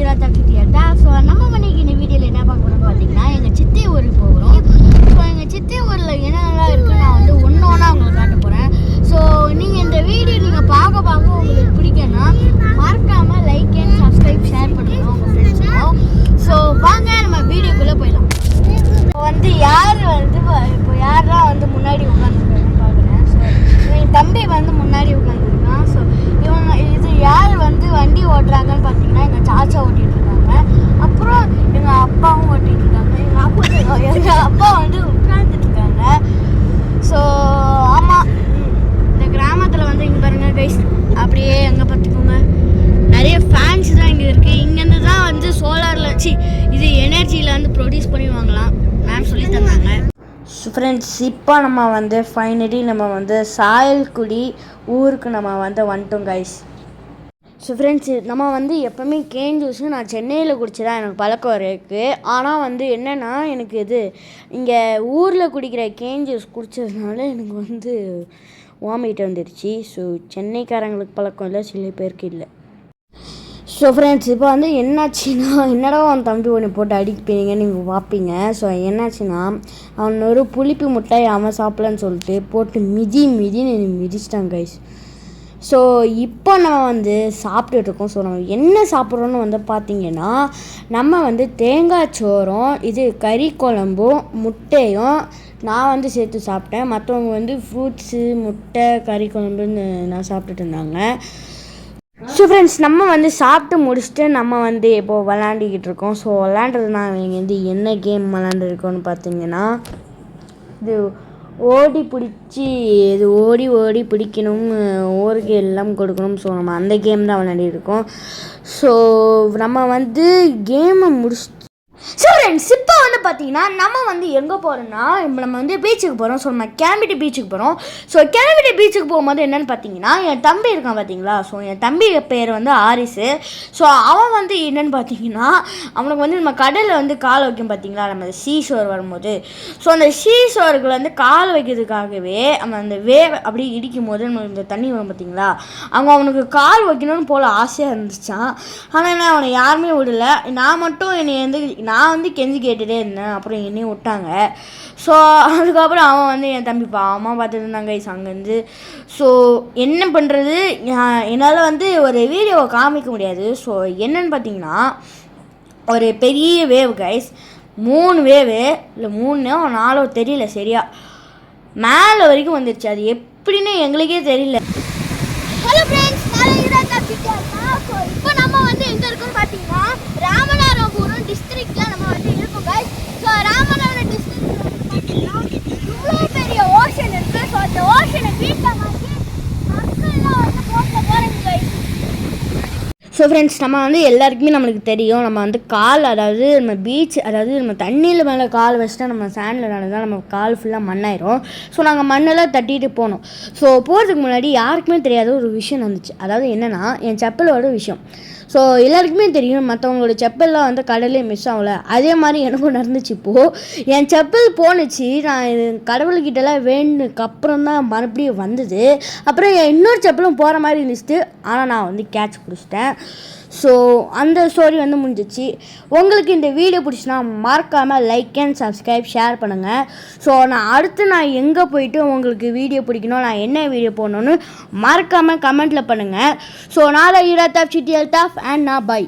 ஈராத்தா கிட்டியாட்டா. So நம்ம இன்னைக்கு இந்த வீடியோவில் என்ன பார்க்க போகிறோம்னு பார்த்தீங்கன்னா எங்கள் சித்தி ஊருக்கு போகிறோம். ஸோ எங்கள் சித்தி ஊரில் என்னென்னலாம் இருக்குது நான் வந்து ஒன்று ஒன்றா உங்களுக்கு காட்ட போகிறேன். ஸோ நீங்கள் இந்த வீடியோ நீங்கள் பார்க்க உங்களுக்கு பிடிக்குன்னா மறக்காமல் லைக் அண்ட் சப்ஸ்கிரைப் ஷேர் பண்ணுங்கள் உங்கள் ஃப்ரெண்ட்ஸுக்கும். ஸோ வாங்க நம்ம வீடியோக்குள்ளே போயிடலாம். இப்போ வந்து இப்போ யாரெல்லாம் வந்து முன்னாடி உட்காந்துருக்காங்கன்னு பார்க்குறேன். ஸோ என் தம்பி வந்து முன்னாடி உட்காந்துருக்கான். ஸோ இது யார் வந்து வண்டி ஓட்டுறாங்கன்னு பார்த்தீங்கன்னா எங்கள் சாச்சா ஓட்டிகிட்டு இருக்காங்க. அப்புறம் எங்கள் அப்பாவும் ஓட்டிகிட்டு இருக்காங்க. எங்கள் அப்பா வந்து உட்காந்துட்டு இருக்காங்க. ஸோ ஆமாம், இந்த கிராமத்தில் வந்து இங்கே பாருங்கள் கைஸ், அப்படியே எங்கே பார்த்துக்கோங்க நிறைய ஃபேன்ஸ் தான் இங்கே இருக்குது. இங்கேருந்து தான் வந்து சோலாரில் இது எனர்ஜியில் வந்து ப்ரொடியூஸ் பண்ணி வாங்கலாம் மேம் சொல்லி தந்தாங்க. ஃப்ரெண்ட்ஸ், இப்போ நம்ம வந்து ஃபைனலி நம்ம வந்து சாயல்குடி ஊருக்கு நம்ம வந்து வந்துட்டோம் கைஸ். ஸோ ஃப்ரெண்ட்ஸ், நம்ம வந்து எப்போவுமே கேன் ஜூஸு நான் சென்னையில் குடிச்சு தான் எனக்கு பழக்கம் இருக்குது. ஆனால் வந்து என்னென்னா எனக்கு இங்கே ஊரில் குடிக்கிற கேன் ஜூஸ் குடித்ததுனால எனக்கு வந்து வாமிட் வந்துடுச்சு. ஸோ சென்னைக்காரங்களுக்கு பழக்கம் இல்லை, சில பேருக்கு இல்லை. ஸோ ஃப்ரெண்ட்ஸ், இப்போ வந்து என்னாச்சுன்னா என்னடா அவன் தம்பி ஒன்று போட்டு அடிப்பீங்கன்னு நீங்கள் பார்ப்பீங்க. ஸோ என்னாச்சுன்னா அவன் ஒரு புளிப்பு முட்டை அவன் சாப்பிடலன்னு சொல்லிட்டு போட்டு மிதின்னு மிதிச்சிட்டாங்க கைஸ். ஸோ இப்போ நம்ம வந்து சாப்பிட்டுட்ருக்கோம். ஸோ நம்ம என்ன சாப்பிட்றோன்னு வந்து பார்த்திங்கன்னா நம்ம வந்து தேங்காய் சோறும் கறி குழம்பும் முட்டையும் நான் வந்து சேர்த்து சாப்பிட்டேன். மற்றவங்க வந்து ஃப்ரூட்ஸு முட்டை கறி குழம்புன்னு நான் சாப்பிட்டுட்டு இருந்தாங்க. ஸோ ஃப்ரெண்ட்ஸ், நம்ம வந்து சாப்பிட்டு முடிச்சுட்டு நம்ம வந்து இப்போது விளாண்டிக்கிட்டு இருக்கோம். ஸோ விளாண்டுறது நாங்கள் வந்து என்ன கேம் விளாண்டுருக்கோன்னு பார்த்தீங்கன்னா ஓடி பிடிச்சி ஓடி பிடிக்கணும், ஊருக்கு எல்லாம் கொடுக்கணும். ஸோ நம்ம அந்த கேம் தான் விளையாடிருக்கோம். ஸோ நம்ம வந்து கேமை முடிச்சு ஸோ ஃப்ரெண்ட்ஸ், இப்போ வந்து பார்த்தீங்கன்னா நம்ம வந்து எங்கே போகிறோன்னா நம்ம வந்து பீச்சுக்கு போகிறோம். ஸோ நம்ம கிளம்பிட்டு பீச்சுக்கு போகிறோம். ஸோ கிளம்பிட்டு பீச்சுக்கு போகும்போது என்னென்னு பார்த்தீங்கன்னா என் தம்பி இருக்கான் பார்த்தீங்களா. ஸோ என் தம்பி பேர் வந்து ஆரிஸு. ஸோ அவன் வந்து என்னென்னு பார்த்தீங்கன்னா அவனுக்கு வந்து நம்ம கடலில் வந்து கால் வைக்கும் பார்த்தீங்களா, நம்ம சீஷோர் வரும்போது. ஸோ அந்த சீஷோருக்கு வந்து கால் வைக்கிறதுக்காகவே அவன் அந்த அப்படி இடிக்கும் போது நம்ம இந்த தண்ணி வரும் பார்த்தீங்களா, அவனுக்கு கால் வைக்கணும்னு போல் ஆசையாக இருந்துச்சான். ஆனால் என்ன அவனை யாருமே விடலை. நான் மட்டும் நான் வந்து கெஞ்சி கேட்டுகிட்டே இருந்தேன். அப்புறம் என்னையும் விட்டாங்க. ஸோ அதுக்கப்புறம் அவன் வந்து என் தம்பி அம்மா பார்த்துட்டு இருந்தாங்க கைஸ் அங்கேருந்து. ஸோ என்ன பண்ணுறது, என்னால் வந்து ஒரு வீடியோவை காமிக்க முடியாது. ஸோ என்னென்னு பார்த்தீங்கன்னா ஒரு பெரிய வேவ் கைஸ், 3 வேவு இல்லை 3 4 தெரியல சரியா, மேலே வரைக்கும் வந்துருச்சு. அது எப்படின்னு எங்களுக்கே தெரியல. ஹலோ ஃப்ரெண்ட்ஸ், ஸோ இப்போ நம்ம வந்து எங்கே இருக்குன்னு பார்த்தீங்கன்னா ராமநாதபுரம் டிஸ்ட்ரிக்டில் நம்ம வந்து இருக்கோம் கைஸ். ஸோ ராமநாதபுரம் டிஸ்ட்ரிக்டில் வந்து பார்த்தீங்கன்னா இவ்வளோ பெரிய ஓஷன் இருக்குது. ஸோ அந்த ஓஷனை வீட்டில் மாற்றி மக்கள்லாம் வந்து போட்ட போகிறாங்க கைஸ். ஸோ ஃப்ரெண்ட்ஸ், நம்ம வந்து எல்லாருக்குமே நம்மளுக்கு தெரியும், நம்ம வந்து நம்ம பீச் நம்ம தண்ணியில் மேலே கால் வச்சுட்டா நம்ம சேண்டில் நடந்தால் நம்ம கால் ஃபுல்லாக மண்ணாயிரும். ஸோ நாங்கள் மண்ணெல்லாம் தட்டிட்டு போனோம். ஸோ போகிறதுக்கு முன்னாடி யாருக்குமே தெரியாத ஒரு விஷயம் நடந்துச்சு. அதாவது என்னென்னா என் செப்பலோட விஷயம். ஸோ எல்லாருக்குமே தெரியும் மற்றவங்களோட செப்பல்லாம் வந்து கடலே மிஸ் ஆகலை. அதே மாதிரி எனக்கும் நடந்துச்சு. இப்போது என் செப்பல் போணுச்சு. நான் கடவுள்கிட்டலாம் வேணுக்கு அப்புறம் தான் மறுபடியும் வந்தது. அப்புறம் என் இன்னொரு செப்பலும் போகிற மாதிரி இருந்துச்சு. ஆனால் நான் வந்து கேட்ச் பிடிச்சிட்டேன். ஸோ அந்த ஸ்டோரி வந்து முடிஞ்சிச்சு. உங்களுக்கு இந்த வீடியோ பிடிச்சினா மறக்காமல் லைக் அண்ட் சப்ஸ்கிரைப் ஷேர் பண்ணுங்கள். ஸோ நான் எங்கே போயிட்டு உங்களுக்கு வீடியோ பிடிக்கணும், நான் என்ன வீடியோ போடணுன்னு மறக்காமல் கமெண்ட்டில் பண்ணுங்கள். ஸோ நான் ஈராத்தாப் சிட்டி அல்தாஃப் அண்ட் நான் பை.